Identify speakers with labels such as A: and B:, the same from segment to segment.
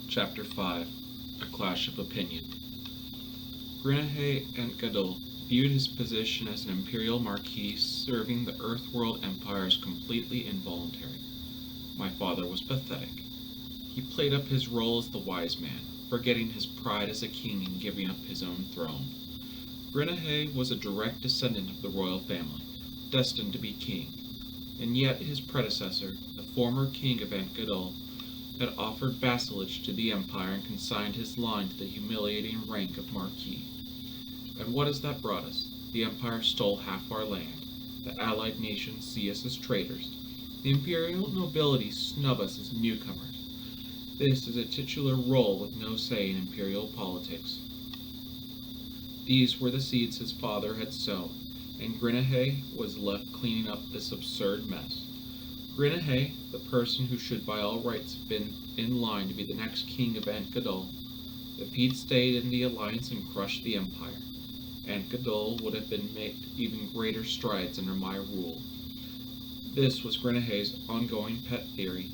A: Chapter 5 A Clash of Opinion. Grinehe Gadol viewed his position as an imperial marquis serving the Earth-World Empire as completely involuntary. My father was pathetic. He played up his role as the wise man, forgetting his pride as a king and giving up his own throne. Grinehe was a direct descendant of the royal family, destined to be king, and yet his predecessor, the former king of Gadol, had offered vassalage to the empire and consigned his line to the humiliating rank of marquis. And what has that brought us? The empire stole half our land. The allied nations see us as traitors. The imperial nobility snub us as newcomers. This is a titular role with no say in imperial politics. These were the seeds his father had sown, and Grinehe was left cleaning up this absurd mess. Grinehe, the person who should by all rights have been in line to be the next king of Gadol, if he'd stayed in the alliance and crushed the empire, Gadol would have been made even greater strides under my rule. This was Grinehe's ongoing pet theory,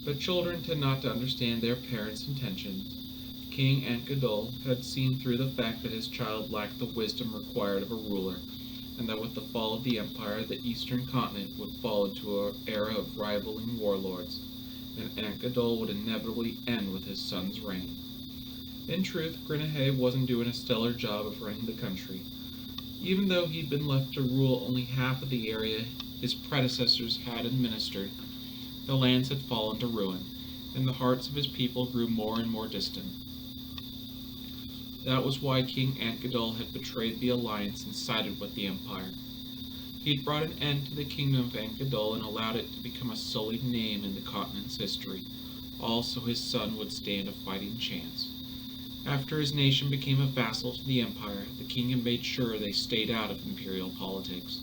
A: but children tend not to understand their parents' intentions. King Gadol had seen through the fact that his child lacked the wisdom required of a ruler, and that with the fall of the empire, the eastern continent would fall into an era of rivaling warlords, and Gadol would inevitably end with his son's reign. In truth, Grinehe wasn't doing a stellar job of running the country. Even though he'd been left to rule only half of the area his predecessors had administered, the lands had fallen to ruin, and the hearts of his people grew more and more distant. That was why King Gadol had betrayed the alliance and sided with the empire. He'd brought an end to the kingdom of Gadol and allowed it to become a sullied name in the continent's history, all so his son would stand a fighting chance. After his nation became a vassal to the empire, the king had made sure they stayed out of imperial politics.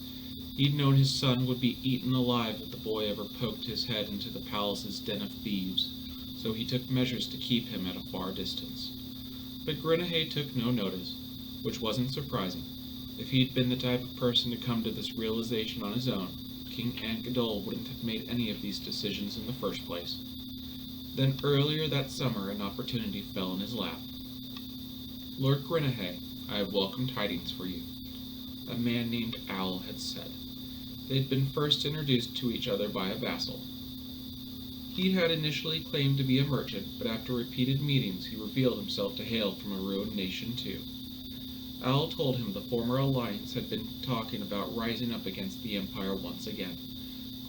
A: He'd known his son would be eaten alive if the boy ever poked his head into the palace's den of thieves, so he took measures to keep him at a far distance. But Grinehe took no notice, which wasn't surprising. If he'd been the type of person to come to this realization on his own, King Gadol wouldn't have made any of these decisions in the first place. Then earlier that summer, an opportunity fell in his lap. "Lord Grinehe, I have welcome tidings for you," a man named Owl had said. They had been first introduced to each other by a vassal. He had initially claimed to be a merchant, but after repeated meetings he revealed himself to hail from a ruined nation too. Owl told him the former alliance had been talking about rising up against the empire once again.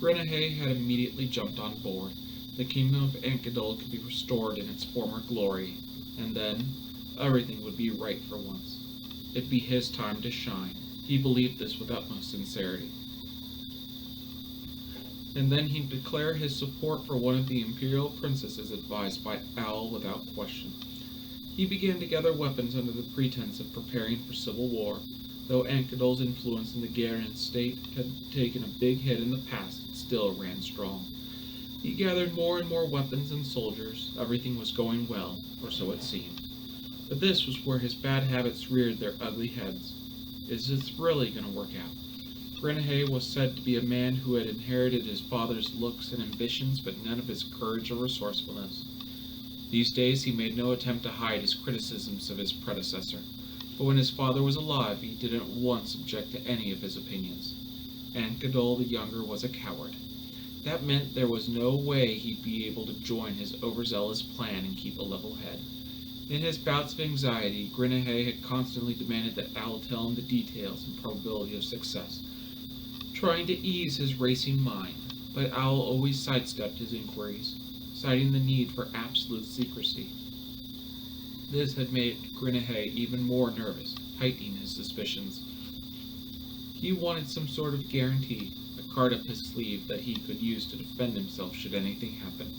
A: Grinehe had immediately jumped on board. The kingdom of Gadol could be restored in its former glory, and then everything would be right for once. It'd be his time to shine. He believed this with utmost sincerity. And then he'd declare his support for one of the imperial princesses advised by Owl without question. He began to gather weapons under the pretense of preparing for civil war. Though Gadol's influence in the Garian state had taken a big hit in the past, it still ran strong. He gathered more and more weapons and soldiers. Everything was going well, or so it seemed. But this was where his bad habits reared their ugly heads. Is this really going to work out? Grinehe was said to be a man who had inherited his father's looks and ambitions, but none of his courage or resourcefulness. These days he made no attempt to hide his criticisms of his predecessor, but when his father was alive he didn't once object to any of his opinions. Gadol the younger was a coward. That meant there was no way he'd be able to join his overzealous plan and keep a level head. In his bouts of anxiety, Grinehe had constantly demanded that Owl tell him the details and probability of success, trying to ease his racing mind, but Owl always sidestepped his inquiries, citing the need for absolute secrecy. This had made Grinehe even more nervous, heightening his suspicions. He wanted some sort of guarantee, a card up his sleeve that he could use to defend himself should anything happen.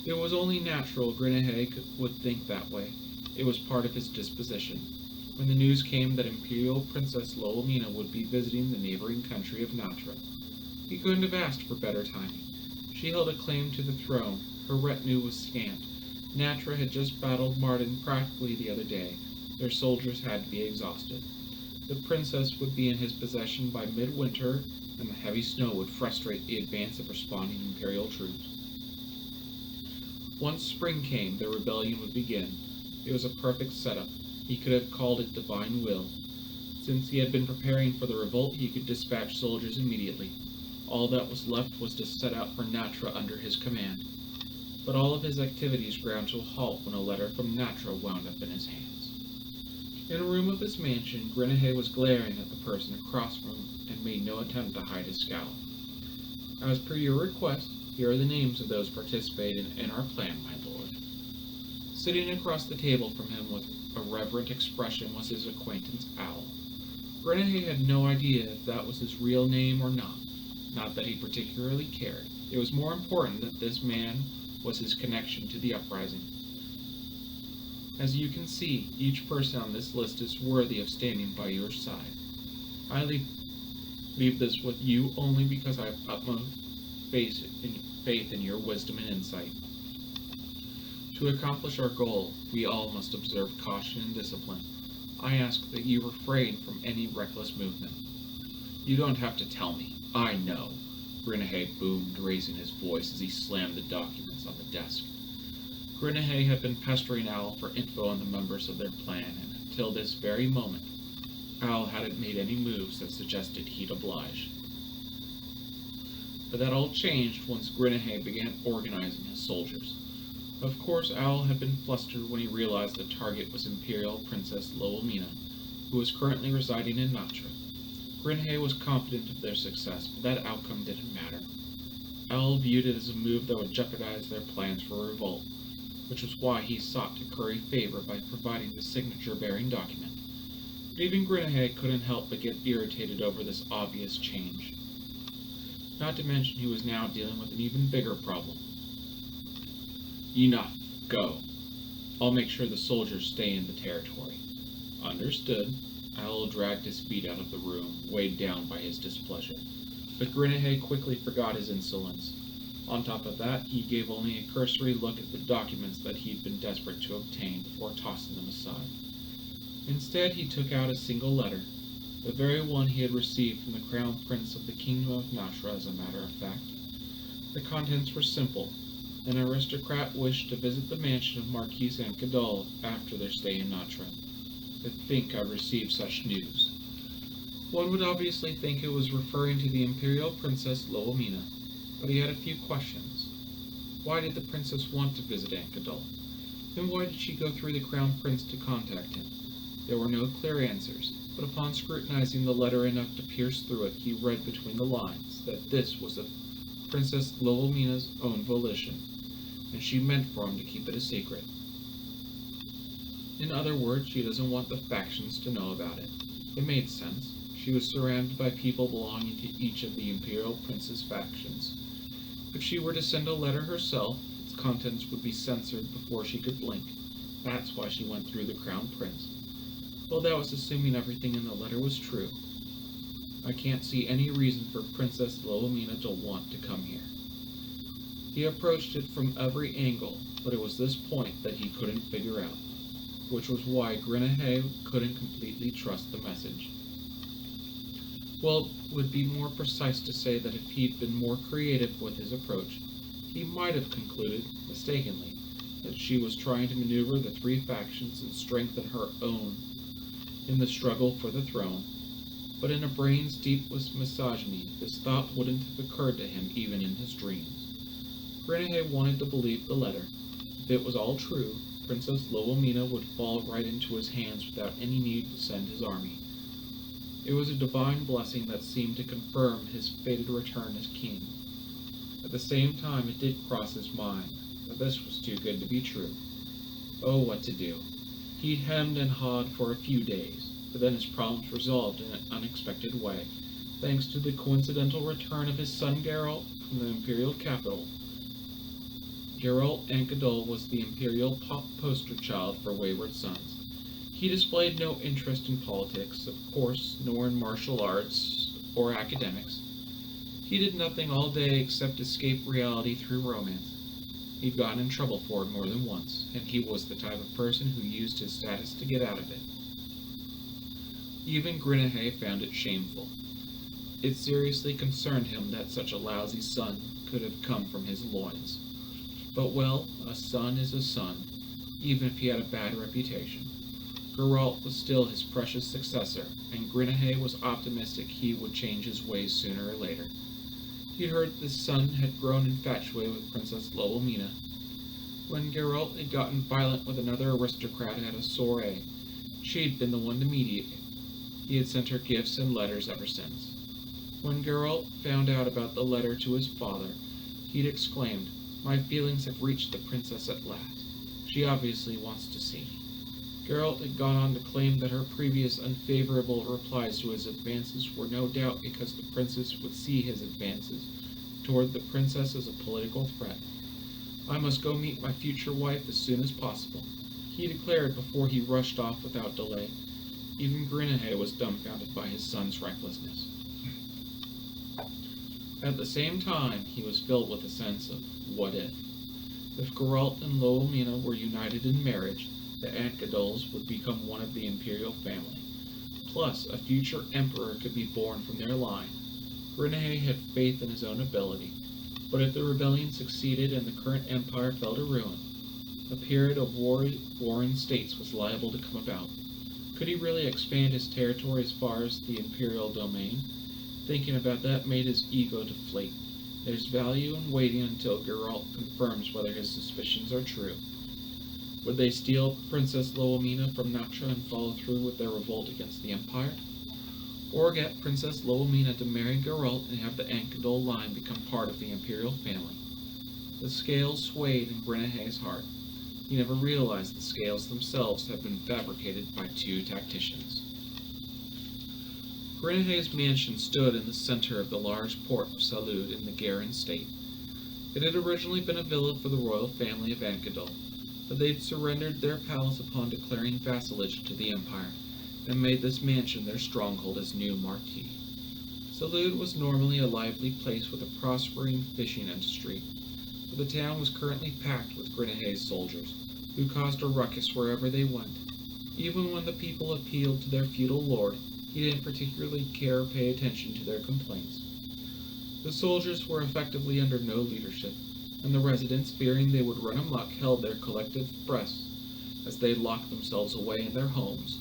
A: It was only natural Grinehe would think that way. It was part of his disposition. When the news came that Imperial Princess Lolomina would be visiting the neighboring country of Natra, he couldn't have asked for better timing. She held a claim to the throne. Her retinue was scant. Natra had just battled Martin practically the other day. Their soldiers had to be exhausted. The princess would be in his possession by midwinter, and the heavy snow would frustrate the advance of responding imperial troops. Once spring came, the rebellion would begin. It was a perfect setup. He could have called it divine will. Since he had been preparing for the revolt, he could dispatch soldiers immediately. All that was left was to set out for Natra under his command. But all of his activities ground to a halt when a letter from Natra wound up in his hands. In a room of his mansion, Grinahé was glaring at the person across from him and made no attempt to hide his scowl. As per your request, here are the names of those participating in our plan, my lord. Sitting across the table from him with a reverent expression was his acquaintance Owl. Grinahé had no idea if that was his real name or not. Not that he particularly cared. It was more important that this man was his connection to the uprising. As you can see, each person on this list is worthy of standing by your side. I leave this with you only because I have utmost faith in your wisdom and insight. To accomplish our goal, we all must observe caution and discipline. I ask that you refrain from any reckless movement. You don't have to tell me. I know, Grinahé boomed, raising his voice as he slammed the documents on the desk. Grinahé had been pestering Owl for info on the members of their plan, and until this very moment, Owl hadn't made any moves that suggested he'd oblige. But that all changed once Grinahé began organizing his soldiers. Of course, Owl had been flustered when he realized the target was Imperial Princess Lowelmina, who was currently residing in Natra. Grinahé was confident of their success, but that outcome didn't matter. Owl viewed it as a move that would jeopardize their plans for a revolt, which was why he sought to curry favor by providing the signature-bearing document. But even Grinahé couldn't help but get irritated over this obvious change. Not to mention he was now dealing with an even bigger problem. Enough. Go. I'll make sure the soldiers stay in the territory. Understood. Owl dragged his feet out of the room, weighed down by his displeasure. But Grinahé quickly forgot his insolence. On top of that, he gave only a cursory look at the documents that he'd been desperate to obtain before tossing them aside. Instead, he took out a single letter, the very one he had received from the Crown Prince of the Kingdom of Natra, as a matter of fact. The contents were simple. An aristocrat wished to visit the mansion of Marquis Gadol after their stay in Natra. To think I've received such news. One would obviously think it was referring to the Imperial Princess Lowelmina, but he had a few questions. Why did the princess want to visit Gadol? And why did she go through the Crown Prince to contact him? There were no clear answers, but upon scrutinizing the letter enough to pierce through it, he read between the lines that this was the Princess Lowelmina's own volition, and she meant for him to keep it a secret. In other words, she doesn't want the factions to know about it. It made sense. She was surrounded by people belonging to each of the Imperial Prince's factions. If she were to send a letter herself, its contents would be censored before she could blink. That's why she went through the Crown Prince. Well, that was assuming everything in the letter was true. I can't see any reason for Princess Lowelmina to want to come here. He approached it from every angle, but it was this point that he couldn't figure out, which was why Grinahé couldn't completely trust the message. Well, it would be more precise to say that if he'd been more creative with his approach, he might have concluded, mistakenly, that she was trying to maneuver the three factions and strengthen her own in the struggle for the throne. But in a brain steeped with misogyny, this thought wouldn't have occurred to him even in his dreams. Grinahé wanted to believe the letter. If it was all true, Princess Lowelmina would fall right into his hands without any need to send his army. It was a divine blessing that seemed to confirm his fated return as king. At the same time, it did cross his mind that this was too good to be true. Oh, what to do? He hemmed and hawed for a few days, but then his problems resolved in an unexpected way, thanks to the coincidental return of his son Geralt from the Imperial capital. Geralt Gadol was the Imperial poster child for wayward sons. He displayed no interest in politics, of course, nor in martial arts or academics. He did nothing all day except escape reality through romance. He'd gotten in trouble for it more than once, and he was the type of person who used his status to get out of it. Even Grinahé found it shameful. It seriously concerned him that such a lousy son could have come from his loins. But well, a son is a son, even if he had a bad reputation. Geralt was still his precious successor, and Grinnehay was optimistic he would change his ways sooner or later. He'd heard that his son had grown infatuated with Princess Lowelmina. When Geralt had gotten violent with another aristocrat at a soiree, she'd been the one to mediate. He had sent her gifts and letters ever since. When Geralt found out about the letter to his father, he'd exclaimed, "My feelings have reached the princess at last. She obviously wants to see me." Geralt had gone on to claim that her previous unfavorable replies to his advances were no doubt because the princess would see his advances toward the princess as a political threat. "I must go meet my future wife as soon as possible," he declared before he rushed off without delay. Even Grinnehay was dumbfounded by his son's recklessness. At the same time, he was filled with a sense of what if. If Geralt and Lowelmina were united in marriage, the Ankadolls would become one of the imperial family. Plus, a future emperor could be born from their line. Grinnehay had faith in his own ability, but if the rebellion succeeded and the current empire fell to ruin, a period of warring states was liable to come about. Could he really expand his territory as far as the imperial domain? Thinking about that made his ego deflate. There's value in waiting until Geralt confirms whether his suspicions are true. Would they steal Princess Lowelmina from Natra and follow through with their revolt against the Empire? Or get Princess Lowelmina to marry Geralt and have the Ankadoll line become part of the imperial family? The scales swayed in Grinnehay's heart. He never realized the scales themselves had been fabricated by two tacticians. Grinnehay's mansion stood in the center of the large port of Salud in the Garin state. It had originally been a villa for the royal family of Ankadol, but they'd surrendered their palace upon declaring vassalage to the Empire, and made this mansion their stronghold as new marquis. Salud was normally a lively place with a prospering fishing industry, but the town was currently packed with Grinnehay's soldiers, who caused a ruckus wherever they went. Even when the people appealed to their feudal lord, he didn't particularly care or pay attention to their complaints. The soldiers were effectively under no leadership, and the residents, fearing they would run amok, held their collective breaths as they locked themselves away in their homes.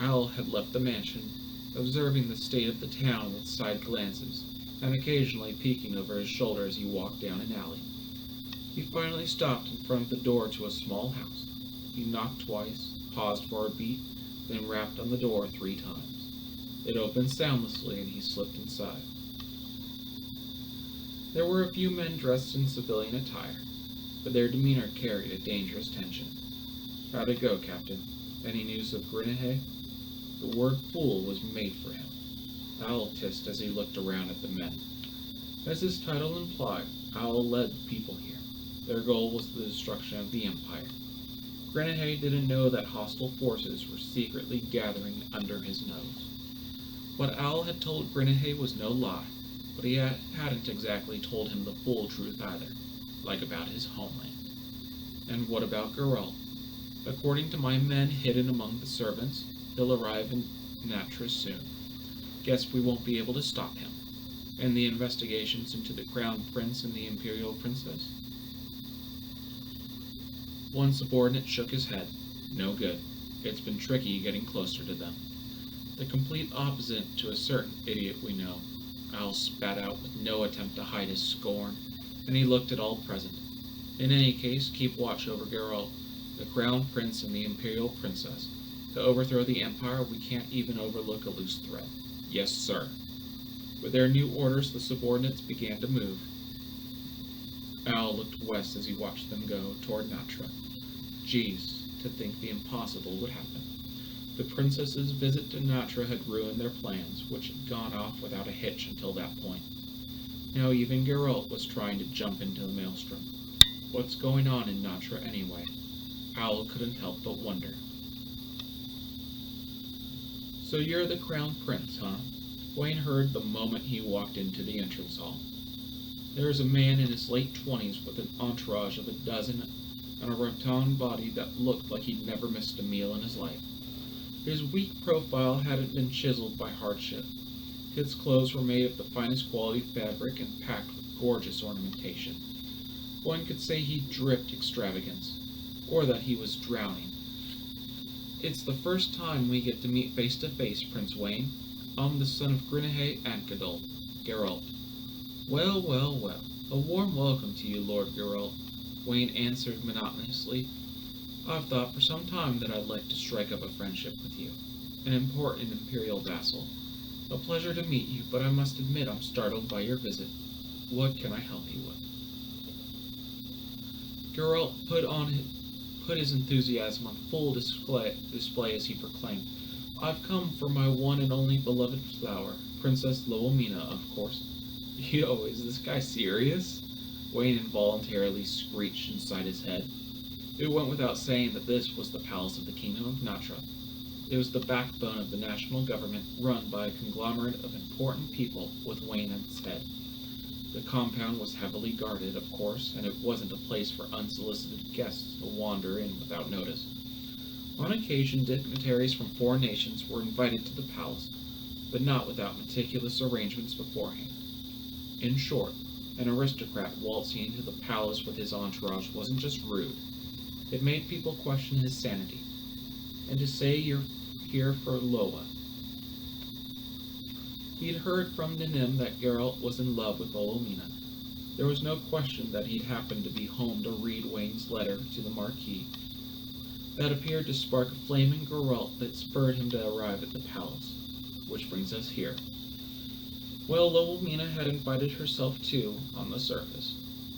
A: Al had left the mansion, observing the state of the town with side glances, and occasionally peeking over his shoulder as he walked down an alley. He finally stopped in front of the door to a small house. He knocked twice, paused for a beat, then rapped on the door 3 times. It opened soundlessly, and he slipped inside. There were a few men dressed in civilian attire, but their demeanor carried a dangerous tension. "How'd it go, Captain? Any news of Grinnehay?" The word fool was made for him. Owl hissed as he looked around at the men. As his title implied, Owl led the people here. Their goal was the destruction of the Empire. Grinnehay didn't know that hostile forces were secretly gathering under his nose. What Owl had told Grinnehay was no lie, but he hadn't exactly told him the full truth either, like about his homeland. And what about Geralt? According to my men hidden among the servants, he'll arrive in Natra soon. Guess we won't be able to stop him. And the investigations into the Crown Prince and the Imperial Princess? One subordinate shook his head. No good. It's been tricky getting closer to them. The complete opposite to a certain idiot we know. Al spat out with no attempt to hide his scorn, and he looked at all present. In any case, keep watch over Geralt, the Crown Prince and the Imperial Princess. To overthrow the Empire, we can't even overlook a loose thread. Yes, sir. With their new orders, the subordinates began to move. Al looked west as he watched them go toward Natra. Geez, to think the impossible would happen. The princess's visit to Natra had ruined their plans, which had gone off without a hitch until that point. Now even Geralt was trying to jump into the maelstrom. What's going on in Natra anyway? Owl couldn't help but wonder. "So you're the Crown Prince, huh?" Wayne heard the moment he walked into the entrance hall. There was a man in his late 20s with an entourage of a dozen and a rotund body that looked like he'd never missed a meal in his life. His weak profile hadn't been chiseled by hardship. His clothes were made of the finest quality fabric and packed with gorgeous ornamentation. One could say he dripped extravagance, or that he was drowning. It's the first time we get to meet face to face, Prince Wayne. I'm the son of Grinnehay and Geralt. Well, well, well. A warm welcome to you, Lord Geralt, Wayne answered monotonously. I've thought for some time that I'd like to strike up a friendship with you, an important imperial vassal. A pleasure to meet you, but I must admit I'm startled by your visit. What can I help you with? Geralt put his enthusiasm on full display as he proclaimed, I've come for my one and only beloved flower, Princess Wilhelmina, of course. Yo, is this guy serious? Wayne involuntarily screeched inside his head. It went without saying that this was the palace of the Kingdom of Natra. It was the backbone of the national government, run by a conglomerate of important people with Wayne at its head. The compound was heavily guarded, of course, and it wasn't a place for unsolicited guests to wander in without notice. On occasion, dignitaries from foreign nations were invited to the palace, but not without meticulous arrangements beforehand. In short, an aristocrat waltzing into the palace with his entourage wasn't just rude. It made people question his sanity. And to say you're here for Loa. He'd heard from Ninim that Geralt was in love with Wilhelmina. There was no question that he'd happened to be home to read Wayne's letter to the Marquis. That appeared to spark a flame in Geralt that spurred him to arrive at the palace. Which brings us here. Well, Wilhelmina had invited herself too, on the surface.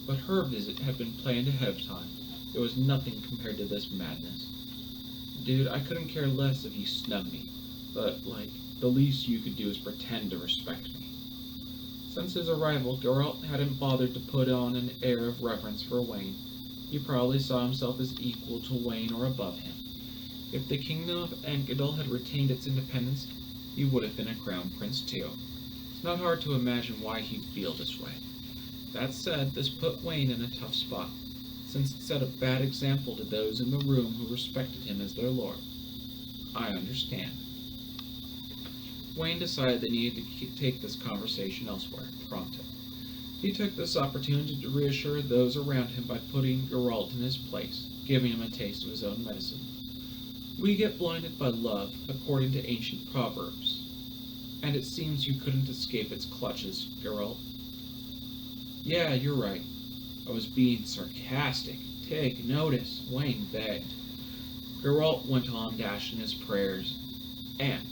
A: But her visit had been planned ahead of time. It was nothing compared to this madness. Dude, I couldn't care less if you snubbed me, but, the least you could do is pretend to respect me. Since his arrival, Geralt hadn't bothered to put on an air of reverence for Wayne. He probably saw himself as equal to Wayne or above him. If the kingdom of Engadal had retained its independence, he would have been a crown prince too. It's not hard to imagine why he'd feel this way. That said, this put Wayne in a tough spot, since it set a bad example to those in the room who respected him as their lord. I understand. Wayne decided they needed to take this conversation elsewhere, pronto. He took this opportunity to reassure those around him by putting Geralt in his place, giving him a taste of his own medicine. We get blinded by love, according to ancient proverbs, and it seems you couldn't escape its clutches, Geralt. Yeah, you're right. I was being sarcastic. Take notice, Wayne begged. Geralt went on dashing his prayers. And,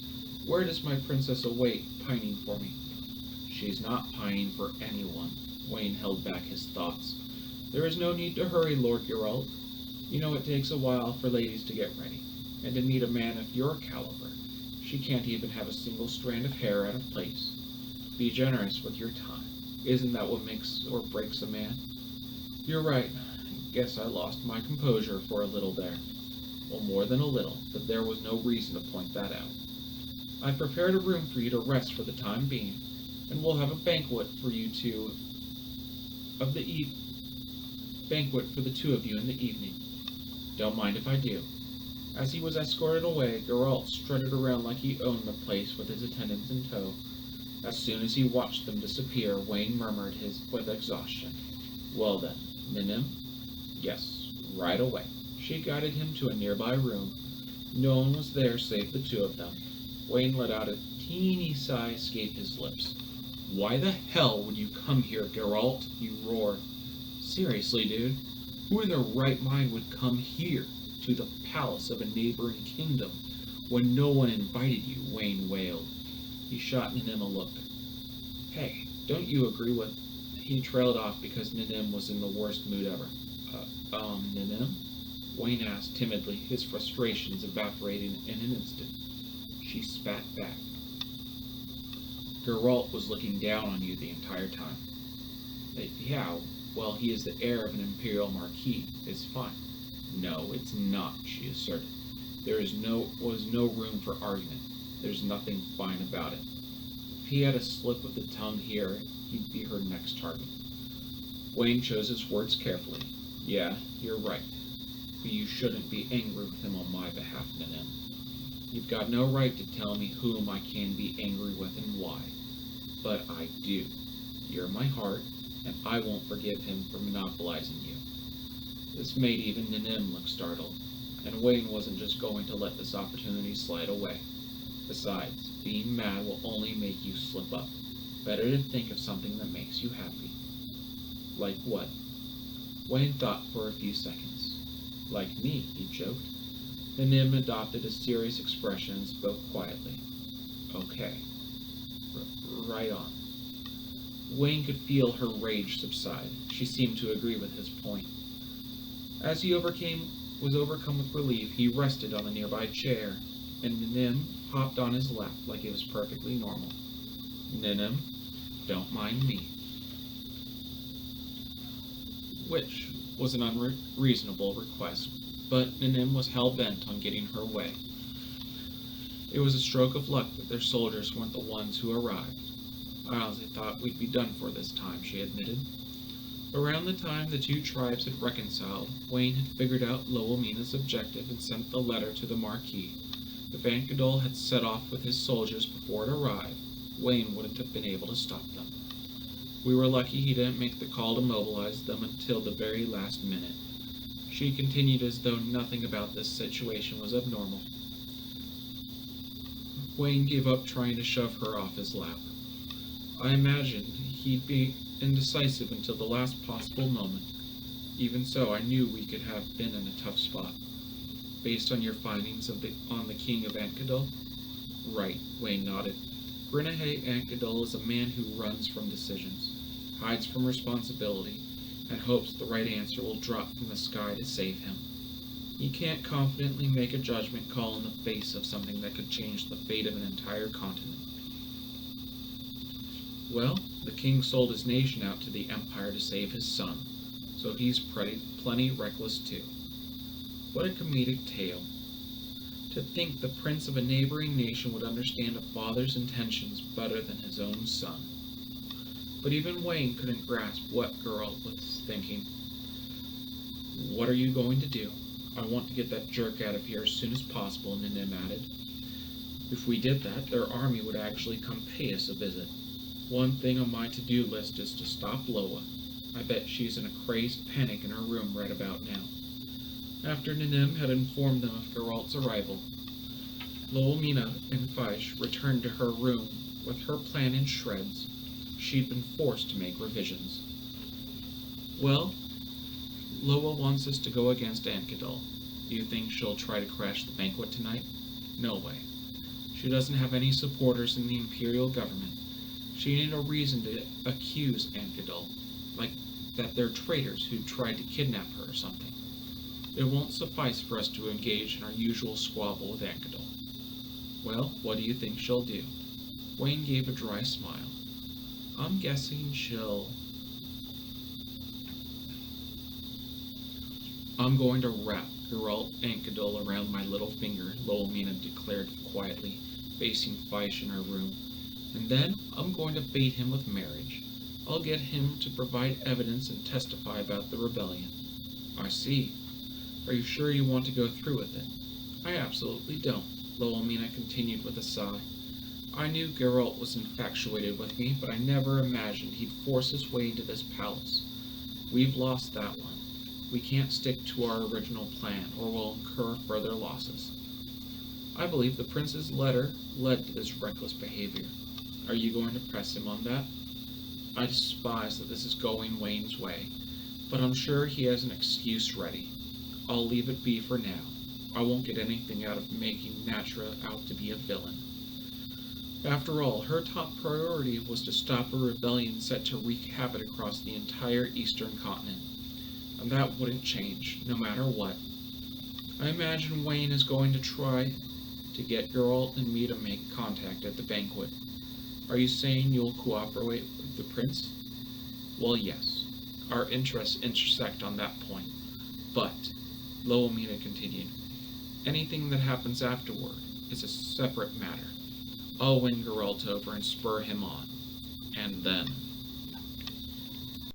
A: where does my princess await, pining for me? She's not pining for anyone. Wayne held back his thoughts. There is no need to hurry, Lord Geralt. You know it takes a while for ladies to get ready, and to meet a man of your caliber. She can't even have a single strand of hair out of place. Be generous with your time. Isn't that what makes or breaks a man? You're right. Guess I lost my composure for a little there. Well, more than a little, but there was no reason to point that out. I've prepared a room for you to rest for the time being, and we'll have a banquet for the two of you in the evening. Don't mind if I do. As he was escorted away, Geralt strutted around like he owned the place with his attendants in tow. As soon as he watched them disappear, Wayne murmured with exhaustion. Well then, Ninim? Yes, right away. She guided him to a nearby room. No one was there save the two of them. Wayne let out a teeny sigh escape his lips. Why the hell would you come here, Geralt? He roared. Seriously, dude, who in their right mind would come here, to the palace of a neighboring kingdom, when no one invited you? Wayne wailed. He shot Ninim a look. Hey, don't you agree with... He trailed off because Ninim was in the worst mood ever. Ninim? Wayne asked timidly, his frustrations evaporating in an instant. She spat back. Geralt was looking down on you the entire time. Yeah, well, he is the heir of an imperial marquis. It's fine. No, it's not, she asserted. There was no room for argument. There's nothing fine about it. If he had a slip of the tongue here, he'd be her next target. Wayne chose his words carefully. Yeah, you're right. But you shouldn't be angry with him on my behalf, Ninim. You've got no right to tell me whom I can be angry with and why. But I do. You're my heart, and I won't forgive him for monopolizing you. This made even Nanim look startled, and Wayne wasn't just going to let this opportunity slide away. Besides, being mad will only make you slip up. Better to think of something that makes you happy. Like what? Wayne thought for a few seconds. Like me, he joked. Nanim adopted a serious expression and spoke quietly. Okay. Right on. Wayne could feel her rage subside. She seemed to agree with his point. As he was overcome with relief, he rested on a nearby chair, and Nanim hopped on his lap like it was perfectly normal. Nanim, don't mind me. Which was an unreasonable request, but Nanim was hell-bent on getting her way. It was a stroke of luck that their soldiers weren't the ones who arrived. I honestly thought we'd be done for this time, she admitted. Around the time the two tribes had reconciled, Wayne had figured out Loamina's objective and sent the letter to the Marquis. If Ankadol had set off with his soldiers before it arrived, Wayne wouldn't have been able to stop them. We were lucky he didn't make the call to mobilize them until the very last minute. She continued as though nothing about this situation was abnormal. Wayne gave up trying to shove her off his lap. I imagined he'd be indecisive until the last possible moment. Even so, I knew we could have been in a tough spot. Based on your findings on the King of Ankadol? Right, Wayne nodded. Grinahé Ankadol is a man who runs from decisions, hides from responsibility, and hopes the right answer will drop from the sky to save him. He can't confidently make a judgment call in the face of something that could change the fate of an entire continent. Well, the king sold his nation out to the Empire to save his son, so he's plenty reckless too. What a comedic tale. To think the prince of a neighboring nation would understand a father's intentions better than his own son. But even Wayne couldn't grasp what Geralt was thinking. What are you going to do? I want to get that jerk out of here as soon as possible, Nanim added. If we did that, their army would actually come pay us a visit. One thing on my to-do list is to stop Loa. I bet she's in a crazed panic in her room right about now. After Nanim had informed them of Geralt's arrival, Loamina and Faish returned to her room with her plan in shreds. She'd been forced to make revisions. Well, Loa wants us to go against Ankadol. Do you think she'll try to crash the banquet tonight? No way. She doesn't have any supporters in the Imperial government. She needed a reason to accuse Ankadol, like that they're traitors who tried to kidnap her or something. It won't suffice for us to engage in our usual squabble with Ankadol. Well, what do you think she'll do? Wayne gave a dry smile. I'm guessing I'm going to wrap Geralt Ankadol around my little finger, Loamina declared quietly, facing Faish in her room. And then I'm going to bait him with marriage. I'll get him to provide evidence and testify about the rebellion. I see. Are you sure you want to go through with it? I absolutely don't, Loamina continued with a sigh. I knew Geralt was infatuated with me, but I never imagined he'd force his way into this palace. We've lost that one. We can't stick to our original plan, or we'll incur further losses. I believe the prince's letter led to this reckless behavior. Are you going to press him on that? I despise that this is going Wayne's way, but I'm sure he has an excuse ready. I'll leave it be for now. I won't get anything out of making Natra out to be a villain. After all, her top priority was to stop a rebellion set to wreak havoc across the entire eastern continent, and that wouldn't change, no matter what. I imagine Wayne is going to try to get Geralt and me to make contact at the banquet. Are you saying you'll cooperate with the prince? Well, yes. Our interests intersect on that point. But, Loamina continued, anything that happens afterward is a separate matter. I'll win Geralt over and spur him on. And then...